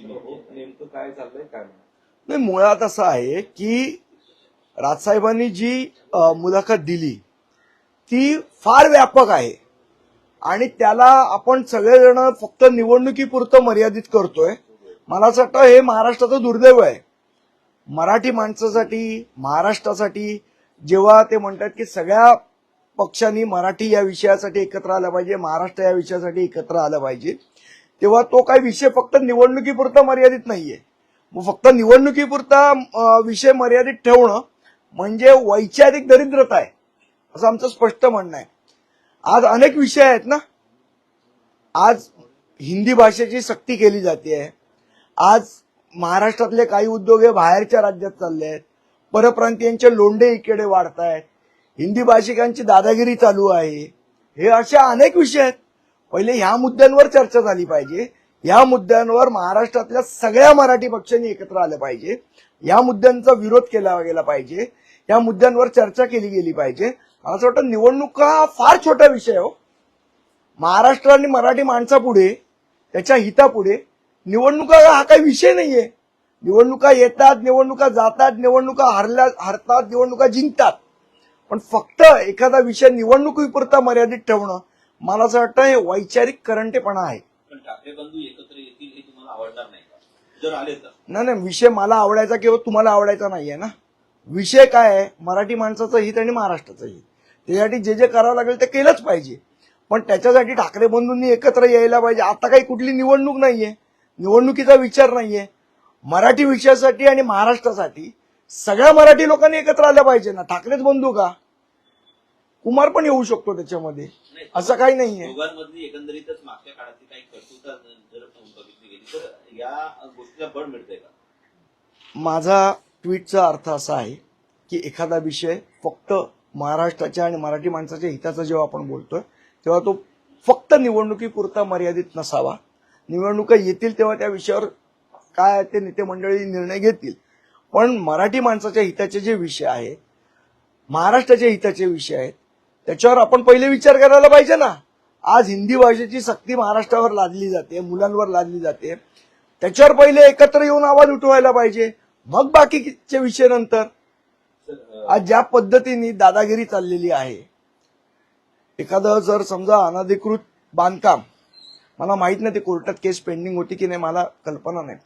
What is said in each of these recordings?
नेमकं काय चाललंय काय नाही, मुळात असं आहे की राजसाहेबांनी जी मुलाखत दिली ती फार व्यापक आहे आणि त्याला आपण सगळेजण फक्त निवडणुकीपुरतं मर्यादित करतोय. मला असं वाटतं हे महाराष्ट्राचं दुर्दैव आहे. मराठी माणसासाठी, महाराष्ट्रासाठी जेव्हा ते म्हणतात की सगळ्या पक्षांनी मराठी या विषयासाठी एकत्र आलं पाहिजे, महाराष्ट्र या विषयासाठी एकत्र आलं पाहिजे, तेव्हा तो काही विषय फक्त निवडणुकीपुरता मर्यादित नाहीये. मग फक्त निवडणुकीपुरता विषय मर्यादित ठेवणं म्हणजे वैचारिक दरिद्रता आहे असं आमचं स्पष्ट म्हणणं आहे. आज अनेक विषय आहेत ना. आज हिंदी भाषेची सक्ती केली जाते. आज महाराष्ट्रातले काही उद्योग हे बाहेरच्या राज्यात चालले आहेत. परप्रांतीयांचे लोंढे इकडे वाढत आहेत. हिंदी भाषिकांची दादागिरी चालू आहे. हे असे अनेक विषय आहेत. पहिले ह्या मुद्द्यांवर चर्चा झाली पाहिजे. या मुद्द्यांवर महाराष्ट्रातल्या सगळ्या मराठी पक्षांनी एकत्र आलं पाहिजे. या मुद्द्यांचा विरोध केला गेला पाहिजे. या मुद्द्यांवर चर्चा केली गेली पाहिजे. मला असं वाटतं निवडणुका हा फार छोटा विषय हो. महाराष्ट्र आणि मराठी माणसापुढे, त्याच्या हितापुढे निवडणुका हा काही विषय नाहीये. निवडणुका येतात, निवडणुका जातात, निवडणुका हरतात, निवडणुका जिंकतात. पण फक्त एखादा विषय निवडणुकीपुरता मर्यादित ठेवणं मला असं वाटतं हे वैचारिक करंटेपणा आहे. पण ठाकरे बंधू एकत्र येतील हे तुम्हाला आवडणार नाही का जर आले तर? नाही, विषय मला आवडायचा किंवा तुम्हाला आवडायचा नाहीये ना. विषय काय आहे? मराठी माणसाचं हित आणि महाराष्ट्राचं हित. त्यासाठी जे जे करावं लागेल ते केलंच पाहिजे. पण त्याच्यासाठी ठाकरे बंधूंनी एकत्र यायला पाहिजे. आता काही कुठली निवडणूक नाहीये, निवडणुकीचा विचार नाहीये. मराठी विषयासाठी आणि महाराष्ट्रासाठी सगळ्या मराठी लोकांनी एकत्र आलं पाहिजे ना. ठाकरेच बंधू का, कुमार पण येऊ शकतो त्याच्यामध्ये, असं काही नाहीये. दोघांमधली एकंदरीतच मागच्या काळातली काही कर्तृत्व जर बघितली गेली तर या गोष्टीला बळ मिळतंय का? माझा ट्विटचा अर्थ असा आहे की एखादा विषय फक्त महाराष्ट्राच्या आणि मराठी माणसाच्या हिताचा जेव्हा आपण बोलतोय तेव्हा तो फक्त निवडणुकीपुरता मर्यादित नसावा. निवडणुका येतील तेव्हा त्या विषयावर काय ते नेते मंडळी निर्णय घेतील. पण मराठी माणसाच्या हिताचे जे विषय आहेत, महाराष्ट्राच्या हिताचे विषय आहेत, त्याच्यावर आपण पहिले विचार करायला पाहिजे ना. आज हिंदी भाषेची सक्ती महाराष्ट्रावर लादली जाते, मुलांवर लादली जाते. त्याच्यावर पहिले एकत्र येऊन आवाज उठवायला पाहिजे, मग बाकीचे विषय नंतर. आज ज्या पद्धतीने दादागिरी चाललेली आहे, एखादं जर समजा अनधिकृत बांधकाम, मला माहित नाही ते कोर्टात केस पेंडिंग होती की नाही, मला कल्पना नाही,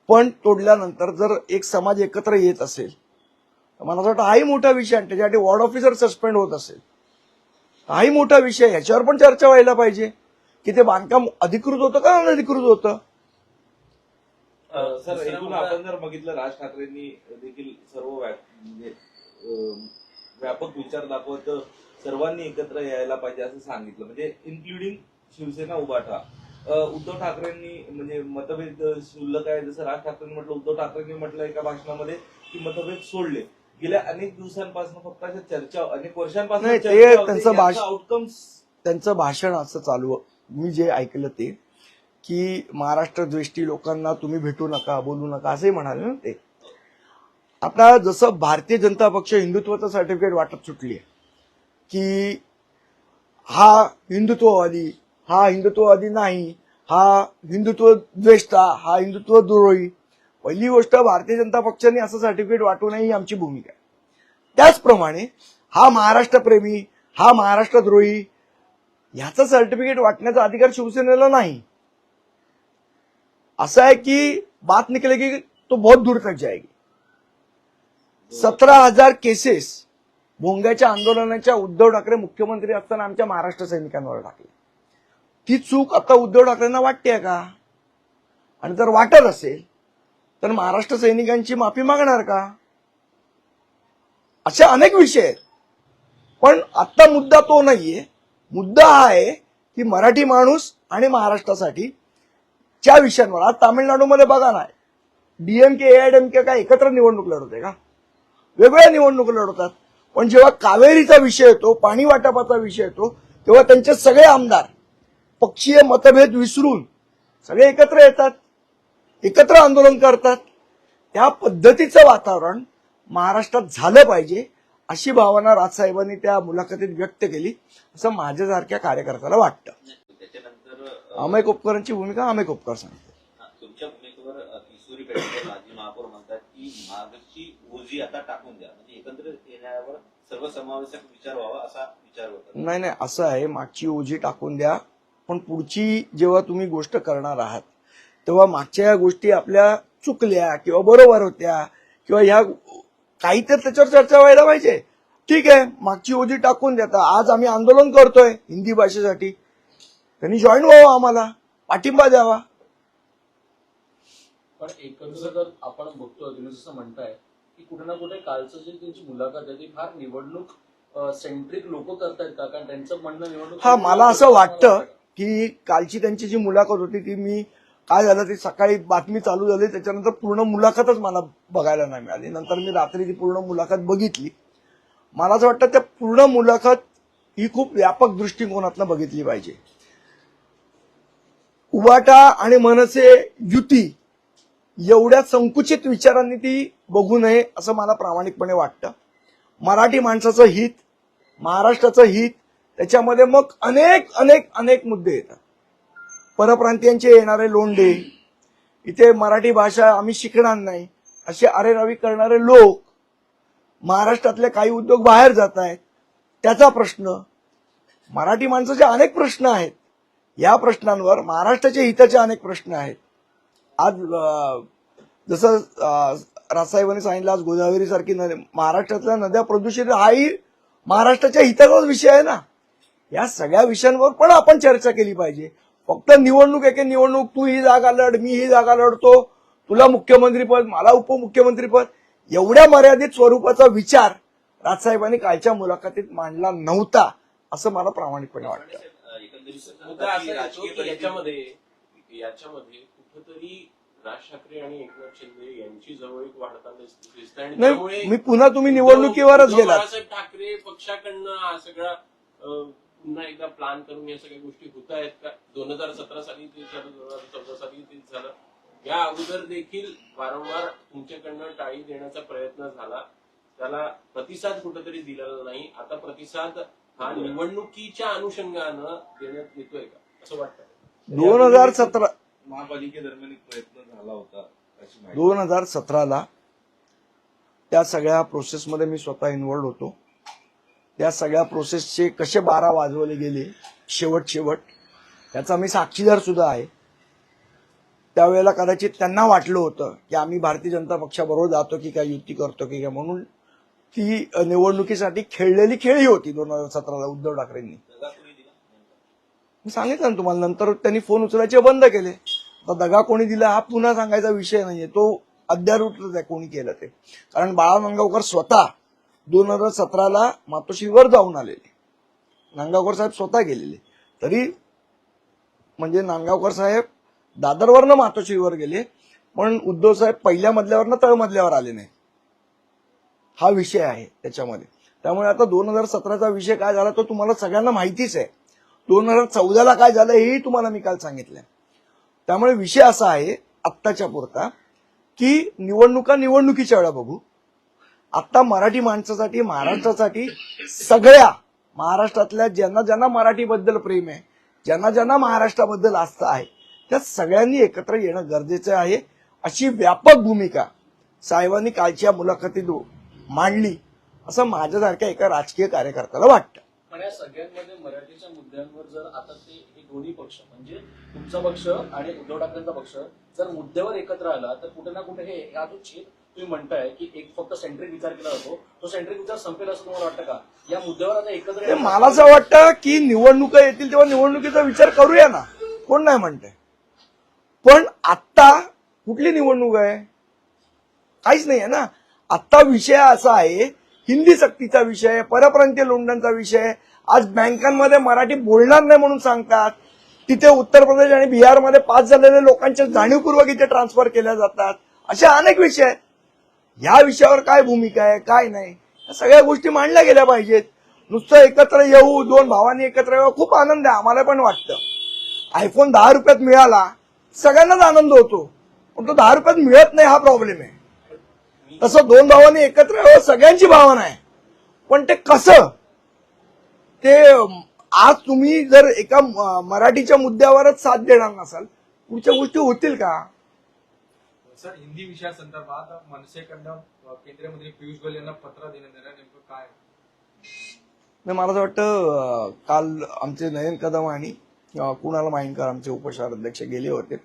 पण तोडल्यानंतर जर एक समाज एकत्र येत असेल तर मला असं वाटतं हाही मोठा विषय आहे. त्याच्यासाठी वॉर्ड ऑफिसर सस्पेंड होत असेल हाही मोठा विषय. ह्याच्यावर पण चर्चा व्हायला पाहिजे की ते बांधकाम अधिकृत होतं का अनधिकृत होतं. सर, एकूण आपण जर बघितलं राज ठाकरेंनी देखील सर्व म्हणजे व्यापक विचार दाखवत सर्वांनी एकत्र यायला पाहिजे असं सांगितलं, म्हणजे इन्क्लुडिंग शिवसेना उभाटा. उद्धव ठाकरेंनी म्हणजे मतभेद शुल्लक आहे जसं राज ठाकरेंनी म्हटलं, उद्धव ठाकरेंनी म्हटलं एका भाषणामध्ये की मतभेद सोडले. गेल्या अनेक दिवसांपासून फक्त अशा चर्चा, अनेक वर्षांपासून त्यांचं भाषण असं चालू, मी जे ऐकलं ते की महाराष्ट्र द्वेष्टी लोकांना तुम्ही भेटू नका, बोलू नका असंही म्हणाले ना ते. आता जसं भारतीय जनता पक्ष हिंदुत्वाचं सर्टिफिकेट वाटत सुटली आहे की हा हिंदुत्ववादी, हा हिंदुत्ववादी नाही, हा हिंदुत्व द्वेष्टा, हा हिंदुत्व द्रोही. पहिली गोष्ट, भारतीय जनता पक्षाने असं सर्टिफिकेट वाटू नये ही आमची भूमिका आहे. त्याचप्रमाणे हा महाराष्ट्रप्रेमी, हा महाराष्ट्रद्रोही ह्याचं सर्टिफिकेट वाटण्याचा अधिकार शिवसेनेला नाही. असं आहे की बात निकलेगी तो बहुत दूर तक जाएगी. 17,000 केसेस भोंग्याच्या आंदोलनाच्या उद्धव ठाकरे मुख्यमंत्री असताना आमच्या महाराष्ट्र सैनिकांवर टाकली. ती चूक आता उद्धव ठाकरेंना वाटते का? आणि जर वाटत असेल तर महाराष्ट्र सैनिकांची माफी मागणार का? असे अनेक विषय आहेत. पण आता मुद्दा तो नाहीये. मुद्दा हा आहे की मराठी माणूस आणि महाराष्ट्रासाठी च्या विषयांवर. आज तामिळनाडूमध्ये बघा ना, डीएमके एआयडीएमके काय एकत्र निवडणूक लढवते का? वेगवेगळ्या निवडणूक लढवतात. पण जेव्हा कावेरीचा विषय येतो, पाणी वाटपाचा विषय येतो, तेव्हा त्यांचे सगळे आमदार पक्षीय मतभेद विसरून सगळे एकत्र येतात, एकत्र आंदोलन करतात. त्या पद्धतीचं वातावरण महाराष्ट्रात झालं पाहिजे अशी भावना राजसाहेबांनी त्या मुलाखतीत व्यक्त केली असं माझ्यासारख्या कार्यकर्त्याला वाटतं. त्याच्यानंतर अमय कोपकरांची भूमिका अमय कोपकर सांगते. तुमच्या भूमिकेवर माजी महापौर म्हणतात की मागची ओझी आता टाकून द्या, म्हणजे एकत्रित येण्यावर सर्वसमावेशक विचार व्हावा असा विचार होता. नाही नाही, असं आहे, मागची ओझी टाकून द्या, पण पुढची जेव्हा तुम्ही गोष्ट करणार आहात तेव्हा मागच्या या गोष्टी आपल्या चुकल्या किंवा बरोबर होत्या किंवा ह्या काही तर त्याच्यावर चर्चा व्हायला पाहिजे. ठीक आहे, मागची ओझी टाकून देता. आज आम्ही आंदोलन करतोय हिंदी भाषेसाठी, त्यांनी जॉईन व्हावं, आम्हाला पाठिंबा द्यावा. पण एकंदर जर आपण बघतोय, तुम्ही जसं म्हणताय की कुठे ना कुठे कालचं जे त्यांची मुलाखत आहे ती फार निवडणूक सेंट्रिक लोक करतायत का? कारण त्यांचं म्हणणं निवडणूक. हा, मला असं वाटतं की कालची त्यांची जी मुलाखत होती ती मी काय झालं ती सकाळी बातमी चालू झाली त्याच्यानंतर पूर्ण मुलाखतच मला बघायला नाही मिळाली. नंतर मी रात्री ती पूर्ण मुलाखत बघितली. मला असं वाटतं त्या पूर्ण मुलाखत ही खूप व्यापक दृष्टिकोनातनं बघितली पाहिजे. उबाटा आणि मनसे युती एवढ्या संकुचित विचारांनी ती बघू नये असं मला प्रामाणिकपणे वाटतं. मराठी माणसाचं हित, महाराष्ट्राचं हित, त्याच्यामध्ये मग अनेक अनेक अनेक मुद्दे येतात. परप्रांतीयांचे येणारे लोंढे, इथे मराठी भाषा आम्ही शिकणार नाही असे अरेरावी करणारे लोक, महाराष्ट्रातले काही उद्योग बाहेर जात आहेत त्याचा प्रश्न, मराठी माणसाचे अनेक प्रश्न आहेत. या प्रश्नांवर महाराष्ट्राच्या हिताचे अनेक प्रश्न आहेत. आज जसं राजसाहेबांनी सांगितलं, आज गोदावरी सारखी महाराष्ट्रातल्या नद्या प्रदूषित, हाही महाराष्ट्राच्या हिताचाच विषय आहे ना. या सगळ्या विषयांवर पण आपण चर्चा केली पाहिजे. फक्त निवडणूक एके निवडणूक, तू ही जागा लढ, मी ही जागा लढतो, तुला मुख्यमंत्रीपद, मला उपमुख्यमंत्रीपद, एवढ्या मर्यादित स्वरूपाचा विचार राजसाहेबांनी कालच्या मुलाखतीत मांडला नव्हता असं मला प्रामाणिकपणे वाटतं. मुद्दा असा येतो की याच्यामध्ये कुठंतरी राज ठाकरे आणि एकनाथ शिंदे यांची जवळीक वाढताना दिसते आणि त्यामुळे मी पुन्हा तुम्ही निवडणुकीवरच गेलात. बाळासाहेब ठाकरे पक्षाकडनं हा सगळा पुन्हा एकदा प्लॅन करून या सगळ्या गोष्टी होत आहेत का? 2017 साली ते झालं, 2014 साली ते झालं. या अगोदर देखील वारंवार तुमच्याकडनं टाळी देण्याचा प्रयत्न झाला, त्याला प्रतिसाद कुठेतरी दिलेला नाही. आता प्रतिसाद हा निवडणुकीच्या अनुषंगानं देण्यात येतोय का असं वाटतं? 2017 महापालिकेदरम्यान एक प्रयत्न झाला होता अशी माहिती. 2017ला त्या सगळ्या प्रोसेसमध्ये मी स्वतः इन्व्हॉल्ड होतो. त्या सगळ्या प्रोसेसचे कसे 12 वाजवले गेले शेवट याचा मी साक्षीदार सुद्धा आहे. त्यावेळेला कदाचित त्यांना वाटलं होतं की आम्ही भारतीय जनता पक्षाबरोबर जातो की काय, युती करतो की काय, म्हणून ती निवडणुकीसाठी खेळलेली खेळी होती 2017ला उद्धव ठाकरेंनी. मी सांगितलं ना तुम्हाला, नंतर त्यांनी फोन उचलायचे बंद केले. आता दगा कोणी दिला हा पुन्हा सांगायचा विषय नाहीये, तो अद्यारूटच आहे कोणी केलं ते. कारण बाळा नांदगावकर स्वतः 2017ला मातोश्रीवर जाऊन आलेले, नांदगावकर साहेब स्वतः गेलेले. तरी म्हणजे नांदगावकर साहेब दादरवरनं मातोश्रीवर गेले, पण उद्धव साहेब पहिल्या मजल्यावरनं तळमजल्यावर आले नाही. हा विषय आहे त्याच्यामध्ये. त्यामुळे आता 2017चा विषय काय झाला तो तुम्हाला सगळ्यांना माहितीच आहे. 2014ला काय झालं हेही तुम्हाला मी काल सांगितलंय. त्यामुळे विषय असा आहे आत्ताच्या पुरता की निवडणुकीच्या वेळा बघू. आता मराठी माणसासाठी, महाराष्ट्रासाठी, सगळ्या महाराष्ट्रातल्या ज्यांना ज्यांना मराठीबद्दल प्रेम आहे, ज्यांना ज्यांना महाराष्ट्राबद्दल आस्था आहे, त्या सगळ्यांनी एकत्र येणं गरजेचं आहे. अशी व्यापक भूमिका साहेबांनी कालच्या मुलाखतीत मांडली असं माझ्यासारख्या एका राजकीय कार्यकर्त्याला वाटतं. पण या सगळ्यांमध्ये मराठीच्या मुद्द्यांवर जर आता हे दोन्ही पक्ष म्हणजे तुमचा पक्ष आणि उद्धव ठाकरेंचा पक्ष जर मुद्द्यावर एकत्र आला तर कुठे ना कुठे हे हा जो छेद तुम्ही म्हणताय की एक फक्त सेंट्रिक विचार केला जातो, तो सेंट्रिक विचार संपेल असं तुम्हाला वाटतं का? या मुद्द्यावर आता एकत्र मला असं वाटतं की निवडणुका येतील तेव्हा निवडणुकीचा विचार करूया ना, कोण नाही म्हणतंय. पण आत्ता कुठली निवडणूक आहे? काहीच नाही आहे ना. आत्ता विषय असा आहे हिंदी सक्तीचा विषय, परप्रांतीय लोंढ्यांचा विषय. आज बँकांमध्ये मराठी बोलणार नाही म्हणून सांगतात, तिथे उत्तर प्रदेश आणि बिहारमध्ये पास झालेल्या लोकांच्या जाणीवपूर्वक इथे ट्रान्सफर केल्या जातात. अशा अनेक विषय आहेत. या विषयावर काय भूमिका आहे, काय नाही, या सगळ्या गोष्टी मांडल्या गेल्या पाहिजेत. नुसतं एकत्र येऊ, दोन भावांनी एकत्र येऊ, खूप आनंद आहे, आम्हाला पण वाटतं. आयफोन 10 रुपयात मिळाला सगळ्यांनाच आनंद होतो, पण तो 10 रुपयात मिळत नाही हा प्रॉब्लेम आहे. तसं दोन भावांनी एकत्र यावं सगळ्यांची भावना आहे, पण ते कसं, ते आज तुम्ही जर एका मराठीच्या मुद्द्यावरच साथ देणार नसाल पुढच्या गोष्टी होतील का? सर हिंदी विषयासंदर्भात मनसेकडनं केंद्रीय मंत्री पियुष गोयल यांना पत्र देण्यात येणार नेमकं काय? नाही, मला असं वाटतं काल आमचे नयन कदम आणि कुणाल माहिनकर आमचे उपशहर अध्यक्ष गेले होते.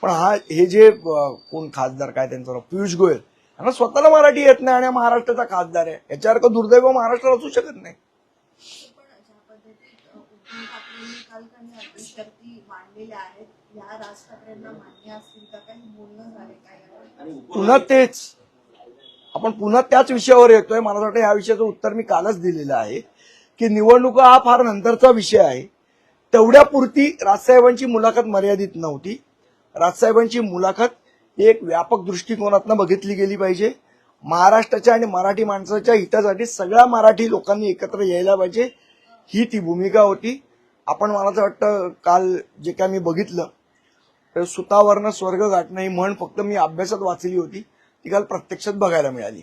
पण हे जे कोण खासदार काय त्यांचं नाव पियुष गोयल यांना स्वतःला मराठी येत नाही आणि हा महाराष्ट्राचा खासदार आहे, याच्यासारखं दुर्दैव महाराष्ट्राला असू शकत नाही. पण ज्या पद्धतीत उद्धव ठाकरेंनी काल काही अटी शर्ती मांडलेल्या आहेत, या राज ठाकरेंना मान्य असतील का? काही बोलणं झाले काय? आणि पुन्हा तेच आपण पुन्हा त्याच विषयावर येतोय. मला वाटतं या विषयाचं उत्तर मी कालच दिलेलं आहे की निवडणुका हा फार नंतरचा विषय आहे. तेवढ्यापुरती राजसाहेबांची मुलाखत मर्यादित नव्हती. राजसाहेबांची मुलाखत एक व्यापक दृष्टिकोनातनं बघितली गेली पाहिजे. महाराष्ट्राच्या आणि मराठी माणसाच्या हितासाठी सगळ्या मराठी लोकांनी एकत्र यायला पाहिजे, ही ती भूमिका होती. आपण मला असं वाटतं काल जे काय मी बघितलं तर सुतावरनं स्वर्ग गाठणं ही म्हण फक्त मी अभ्यासात वाचली होती, ती काल प्रत्यक्षात बघायला मिळाली.